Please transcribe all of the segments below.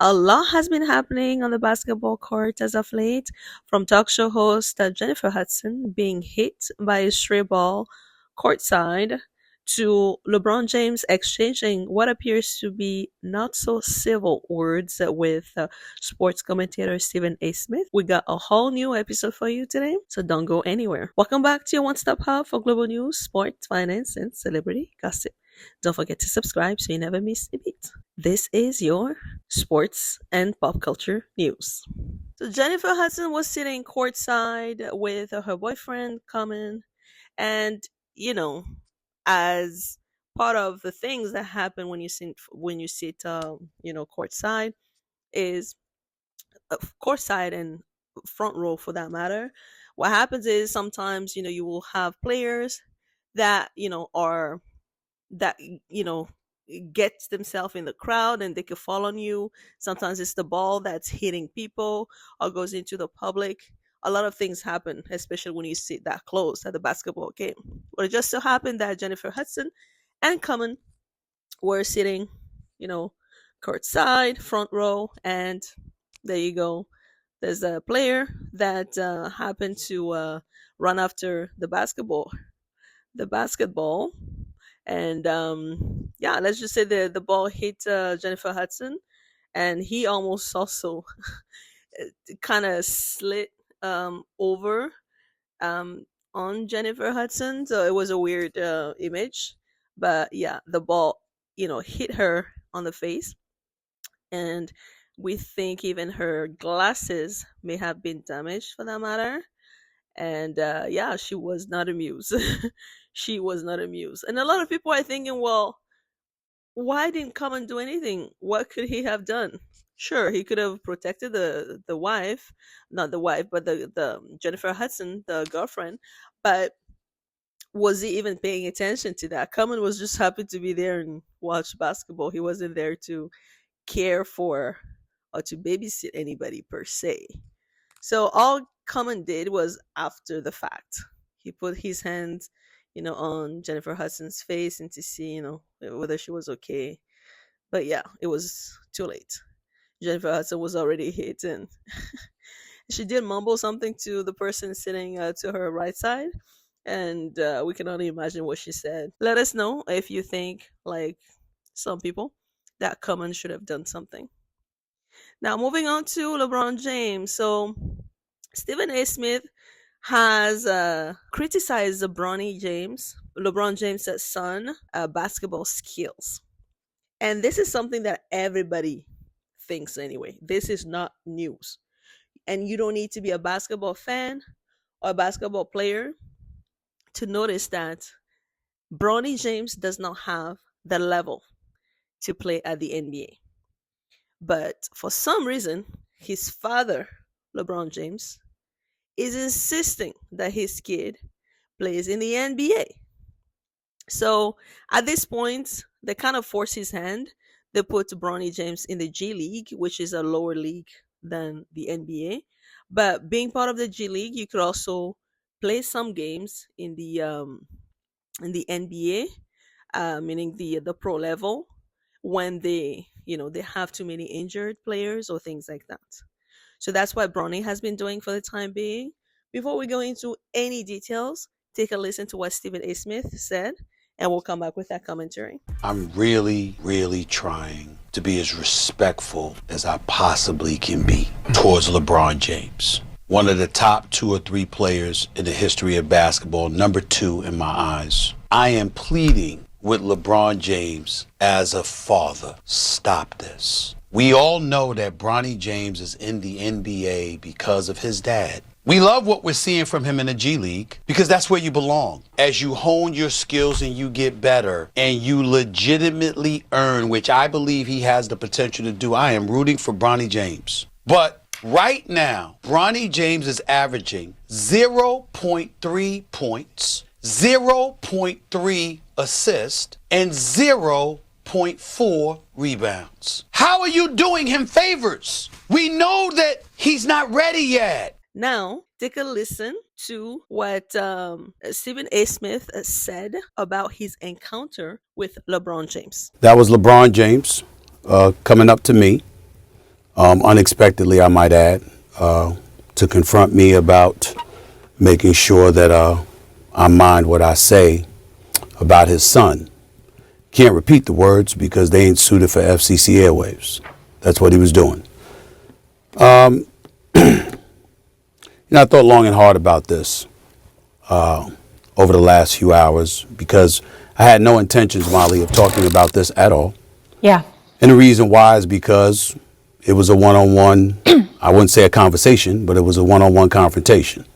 A lot has been happening on the basketball court as of late, from talk show host Jennifer Hudson being hit by a stray ball courtside to LeBron James exchanging what appears to be not so civil words with sports commentator Stephen A. Smith. We got a whole new episode for you today, so don't go anywhere. Welcome back to your one stop hub for global news, sports, finance, and celebrity gossip. Don't forget to subscribe so you never miss a beat. This is your sports and pop culture news. So Jennifer Hudson was sitting courtside with her boyfriend Common, and you know, as part of the things that happen when you sit courtside is courtside and front row for that matter. What happens is sometimes you will have players that are that gets themselves in the crowd and they could fall on you. Sometimes it's the ball that's hitting people or goes into the public. A lot of things happen, especially when you sit that close at the basketball game. But it just so happened that Jennifer Hudson and Common were sitting, you know, courtside, front row, and there you go. There's a player that happened to run after the basketball, and yeah, let's just say the ball hit Jennifer Hudson, and he almost also kind of slid over um, on Jennifer Hudson. So it was a weird image, but yeah, the ball hit her on the face, and we think even her glasses may have been damaged for that matter. And yeah, she was not amused. She was not amused, and a lot of people are thinking, well, why didn't come and do anything? What could he have done? Sure, he could have protected the wife, not the wife, but the Jennifer Hudson, the girlfriend. But was he even paying attention to that? Common was just happy to be there and watch basketball. He wasn't there to care for or to babysit anybody per se. So all Common did was after the fact. He put his hands, on Jennifer Hudson's face and to see, whether she was okay. But yeah, it was too late. Jennifer Hudson was already hit, and she did mumble something to the person sitting to her right side, and we can only imagine what she said. Let us know if you think, like some people, that Common should have done something. Now, moving on to LeBron James. So, Stephen A. Smith has criticized LeBron James' son, basketball skills. And this is something that everybody thinks anyway. This is not news. And you don't need to be a basketball fan or a basketball player to notice that Bronny James does not have the level to play at the NBA. But for some reason, his father, LeBron James, is insisting that his kid plays in the NBA. So at this point, they kind of force his hand. They put Bronny James in the G League, which is a lower league than the NBA. But being part of the G League, you could also play some games in the NBA, meaning the pro level, when they have too many injured players or things like that. So that's what Bronny has been doing for the time being. Before we go into any details, take a listen to what Stephen A. Smith said, and we'll come back with that commentary. I'm really, really trying to be as respectful as I possibly can be towards LeBron James. One of the top 2 or 3 players in the history of basketball, number 2 in my eyes. I am pleading with LeBron James as a father. Stop this. We all know that Bronny James is in the NBA because of his dad. We love what we're seeing from him in the G League because that's where you belong. As you hone your skills and you get better and you legitimately earn, which I believe he has the potential to do, I am rooting for Bronny James. But right now, Bronny James is averaging 0.3 points, 0.3 assists, and 0.4 rebounds. How are you doing him favors? We know that he's not ready yet. Now, take a listen to what Stephen A. Smith said about his encounter with LeBron James. That was LeBron James coming up to me unexpectedly, I might add, to confront me about making sure that I mind what I say about his son. Can't repeat the words because they ain't suited for FCC airwaves. That's what he was doing. I thought long and hard about this over the last few hours because I had no intentions, Molly, of talking about this at all. Yeah. And the reason why is because it was a one-on-one, I wouldn't say a conversation, but it was a one-on-one confrontation.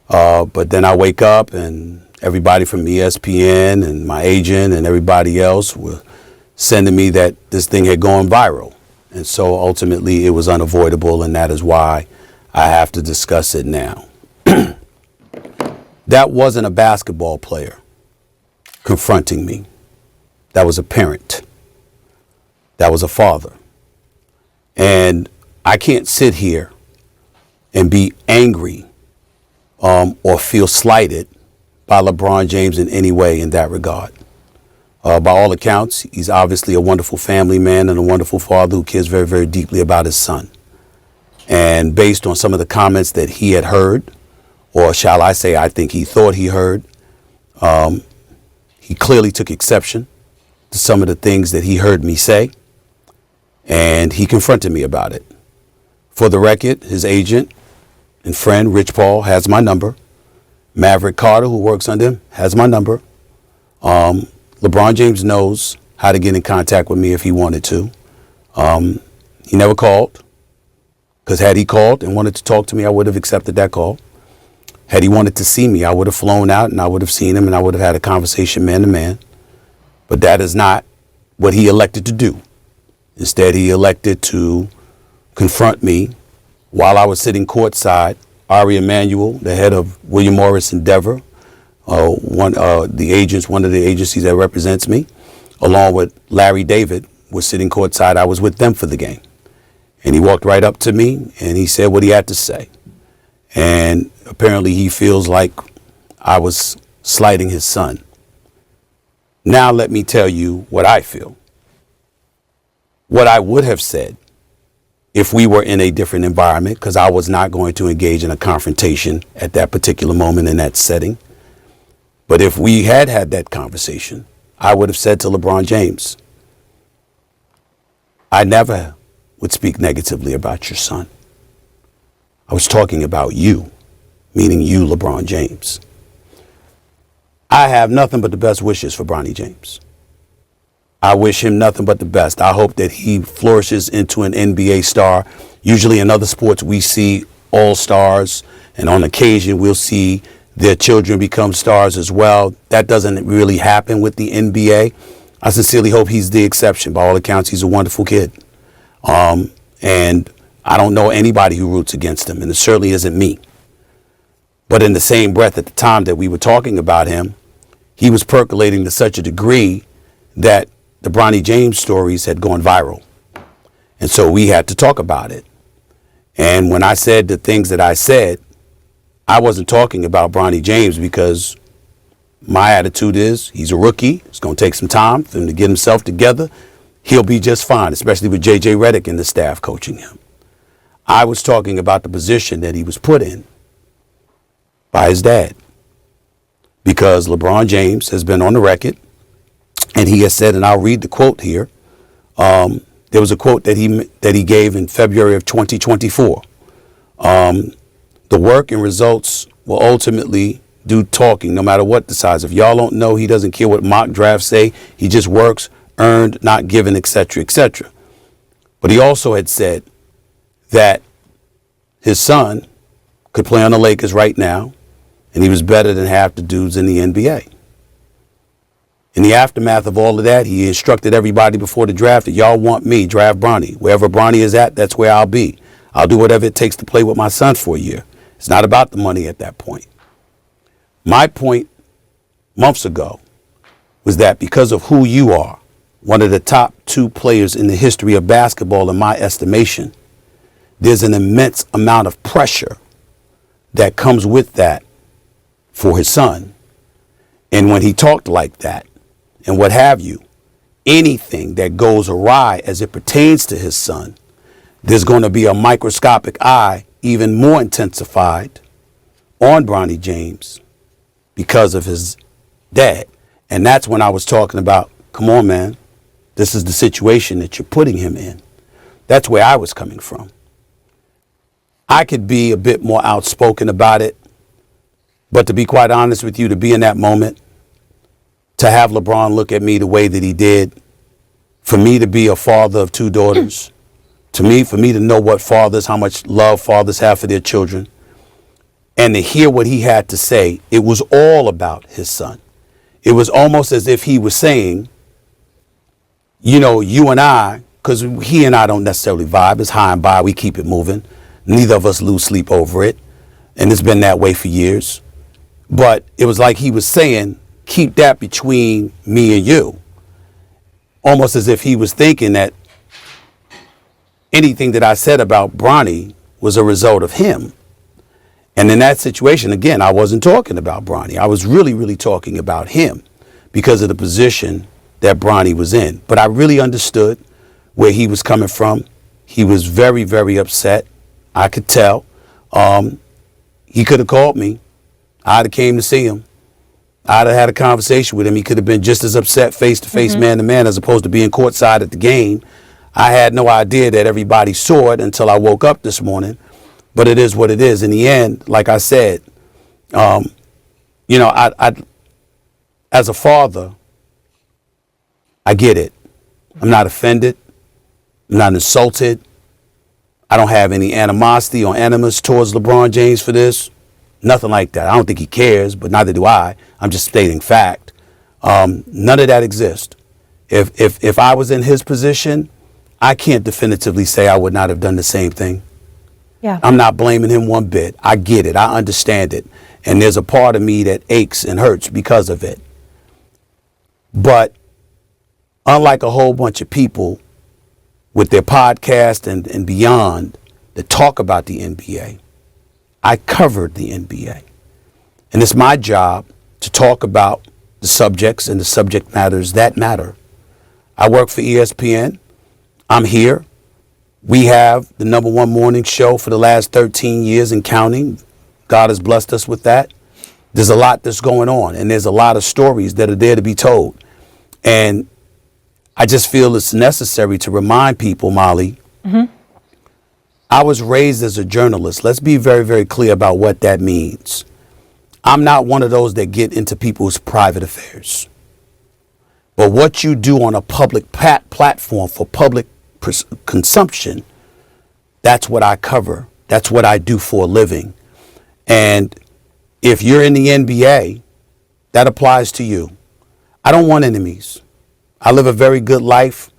But then I wake up and everybody from ESPN and my agent and everybody else were sending me that this thing had gone viral. And so ultimately it was unavoidable, and that is why I have to discuss it now. That wasn't a basketball player confronting me. That was a parent. That was a father. And I can't sit here and be angry or feel slighted by LeBron James in any way in that regard. By all accounts, he's obviously a wonderful family man and a wonderful father who cares very, very deeply about his son. And based on some of the comments that he had heard, or shall I say, I think he thought he heard, he clearly took exception to some of the things that he heard me say, and he confronted me about it. For the record, his agent and friend, Rich Paul, has my number. Maverick Carter, who works under him, has my number. LeBron James knows how to get in contact with me if he wanted to. He never called, because had he called and wanted to talk to me, I would have accepted that call. Had he wanted to see me, I would have flown out and I would have seen him and I would have had a conversation man to man. But that is not what he elected to do. Instead, he elected to confront me while I was sitting courtside. Ari Emanuel, the head of William Morris Endeavor, one of the agencies that represents me, along with Larry David, was sitting courtside. I was with them for the game. And he walked right up to me and he said what he had to say. And apparently he feels like I was slighting his son. Now let me tell you what I feel. What I would have said if we were in a different environment, because I was not going to engage in a confrontation at that particular moment in that setting. But if we had had that conversation, I would have said to LeBron James, I never would speak negatively about your son. I was talking about you, meaning you, LeBron James. I have nothing but the best wishes for Bronny James. I wish him nothing but the best. I hope that he flourishes into an NBA star. Usually in other sports, we see all stars, and on occasion we'll see their children become stars as well. That doesn't really happen with the NBA. I sincerely hope he's the exception. By all accounts, he's a wonderful kid. And I don't know anybody who roots against him, and it certainly isn't me. But in the same breath, at the time that we were talking about him, he was percolating to such a degree that the Bronny James stories had gone viral. And so we had to talk about it. And when I said the things that I said, I wasn't talking about Bronny James because my attitude is he's a rookie. It's going to take some time for him to get himself together. He'll be just fine, especially with J.J. Redick and the staff coaching him. I was talking about the position that he was put in by his dad, because LeBron James has been on the record and he has said, and I'll read the quote here. There was a quote that he gave in February of 2024. The work and results will ultimately do talking, no matter what the size. If y'all don't know, he doesn't care what mock drafts say. He just works, earned, not given, etc., etc. But he also had said that his son could play on the Lakers right now, and he was better than half the dudes in the NBA. In the aftermath of all of that, he instructed everybody before the draft that y'all want me, draft Bronny. Wherever Bronny is at, that's where I'll be. I'll do whatever it takes to play with my son for a year. It's not about the money at that point. My point months ago was that because of who you are, one of the top 2 players in the history of basketball, in my estimation, there's an immense amount of pressure that comes with that for his son. And when he talked like that and what have you, anything that goes awry as it pertains to his son, there's going to be a microscopic eye, even more intensified, on Bronny James because of his dad. And that's when I was talking about, come on, man, this is the situation that you're putting him in. That's where I was coming from. I could be a bit more outspoken about it, but to be quite honest with you, to be in that moment, to have LeBron look at me the way that he did, for me to be a father of 2 daughters, for me to know what fathers, how much love fathers have for their children, and to hear what he had to say, it was all about his son. It was almost as if he was saying, you know, you and I, because he and I don't necessarily vibe, it's high and by, we keep it moving. Neither of us lose sleep over it. And it's been that way for years. But it was like he was saying, keep that between me and you. Almost as if he was thinking that anything that I said about Bronny was a result of him. And in that situation, again, I wasn't talking about Bronny. I was really, really talking about him because of the position that Bronny was in. But I really understood where he was coming from. He was very, very upset. I could tell. He could have called me. I'd have came to see him. I'd have had a conversation with him. He could have been just as upset face to face, man to man, as opposed to being courtside at the game. I had no idea that everybody saw it until I woke up this morning. But it is what it is. In the end, like I said, you know, I as a father, I get it. I'm not offended. I'm not insulted. I don't have any animosity or animus towards LeBron James for this. Nothing like that. I don't think he cares, but neither do I. I'm just stating fact. None of that exists. If I was in his position, I can't definitively say I would not have done the same thing. Yeah. I'm not blaming him one bit. I get it. I understand it. And there's a part of me that aches and hurts because of it. But unlike a whole bunch of people with their podcast and beyond that talk about the NBA, I covered the NBA. And it's my job to talk about the subjects and the subject matters that matter. I work for ESPN. I'm here. We have the #1 morning show for the last 13 years and counting. God has blessed us with that. There's a lot that's going on, and there's a lot of stories that are there to be told. And I just feel it's necessary to remind people, Molly, I was raised as a journalist. Let's be very, very clear about what that means. I'm not one of those that get into people's private affairs. But what you do on a public platform for public consumption, that's what I cover. That's what I do for a living. And if you're in the NBA, that applies to you. I don't want enemies. I live a very good life.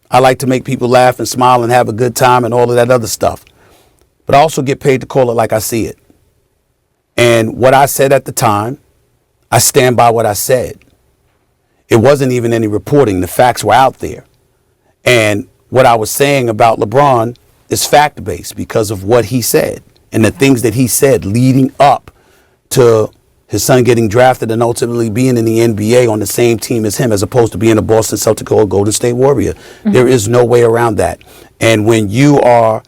I like to make people laugh and smile and have a good time and all of that other stuff. But I also get paid to call it like I see it. And what I said at the time, I stand by what I said. It wasn't even any reporting. The facts were out there. And what I was saying about LeBron is fact-based because of what he said and the things that he said leading up to his son getting drafted and ultimately being in the NBA on the same team as him, as opposed to being a Boston Celtic or a Golden State Warrior. There is no way around that. And when you are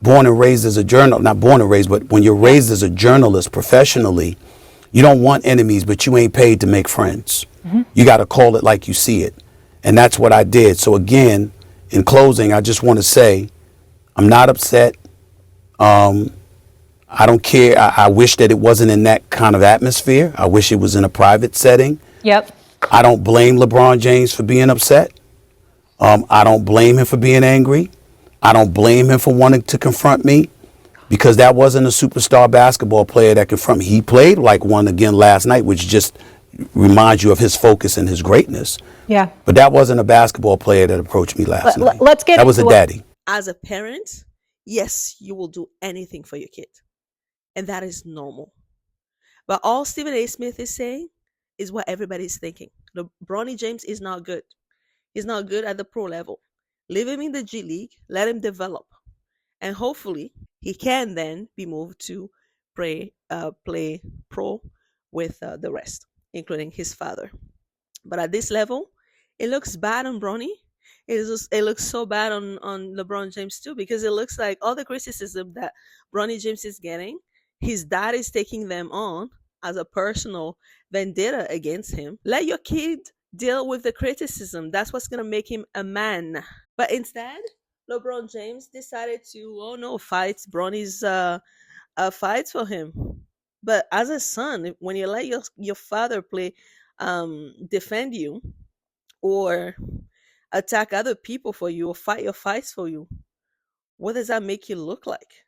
born and raised as a journalist, not born and raised, but when you're raised as a journalist professionally, you don't want enemies, but you ain't paid to make friends. You got to call it like you see it. And that's what I did. So again, in closing, I just want to say, I'm not upset. I don't care. I wish that it wasn't in that kind of atmosphere. I wish it was in a private setting. Yep. I don't blame LeBron James for being upset. I don't blame him for being angry. I don't blame him for wanting to confront me, because that wasn't a superstar basketball player that confronted me. He played like one again last night, which just reminds you of his focus and his greatness. Yeah. But that wasn't a basketball player that approached me last night. Let's get that was a daddy. As a parent, yes, you will do anything for your kid. And that is normal. But all Stephen A. Smith is saying is what everybody's thinking. Bronny James is not good. He's not good at the pro level. Leave him in the G League. Let him develop. And hopefully he can then be moved to play pro with the rest, including his father. But at this level, it looks bad on Bronny. It looks so bad on LeBron James too, because it looks like all the criticism that Bronny James is getting, his dad is taking them on as a personal vendetta against him. Let your kid deal with the criticism. That's what's gonna make him a man. But instead, LeBron James decided to, oh no, fight Bronny's fights for him. But as a son, when you let your father play, defend you, or attack other people for you, or fight your fights for you, what does that make you look like?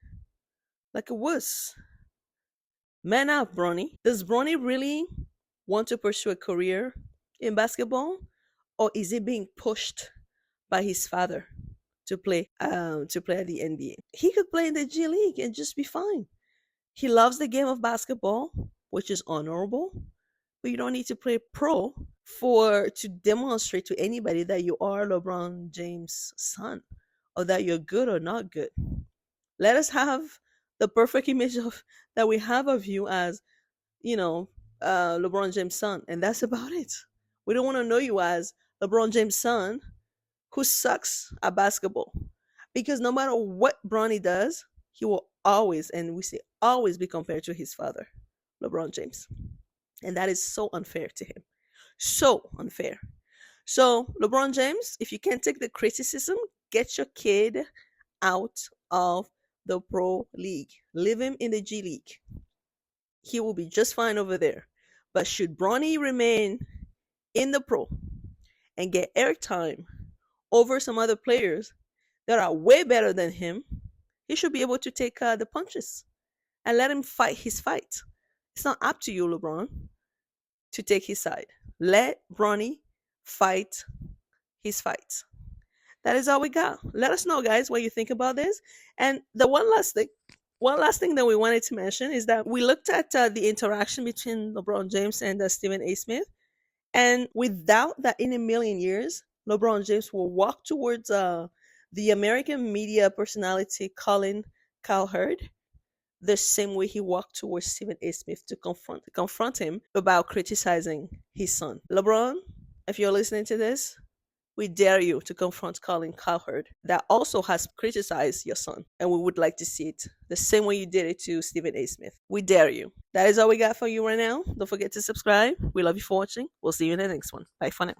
Like a wuss. Man up, Bronny. Does Bronny really want to pursue a career in basketball, or is he being pushed by his father to play at the NBA? He could play in the G League and just be fine. He loves the game of basketball, which is honorable, but you don't need to play pro for to demonstrate to anybody that you are LeBron James' son, or that you're good or not good. Let us have the perfect image of that we have of you as, you know, LeBron James' son, and that's about it. We don't want to know you as LeBron James' son who sucks at basketball, because no matter what Bronny does, he will always, and we say always, be compared to his father, LeBron James, and that is so unfair to him. So unfair. So, LeBron James, if you can't take the criticism, get your kid out of the pro league. Leave him in the G League. He will be just fine over there. But should Bronny remain in the pro and get airtime over some other players that are way better than him, he should be able to take the punches and let him fight his fight. It's not up to you, LeBron, to take his side. Let Bronny fight his fight. That is all we got. Let us know, guys, what you think about this. And the one last thing that we wanted to mention is that we looked at the interaction between LeBron James and Stephen A. Smith, and without that, in a million years, LeBron James will walk towards the American media personality Colin Cowherd the same way he walked towards Stephen A. Smith to confront him about criticizing his son. LeBron, if you're listening to this, we dare you to confront Colin Cowherd that also has criticized your son. And we would like to see it the same way you did it to Stephen A. Smith. We dare you. That is all we got for you right now. Don't forget to subscribe. We love you for watching. We'll see you in the next one. Bye for now.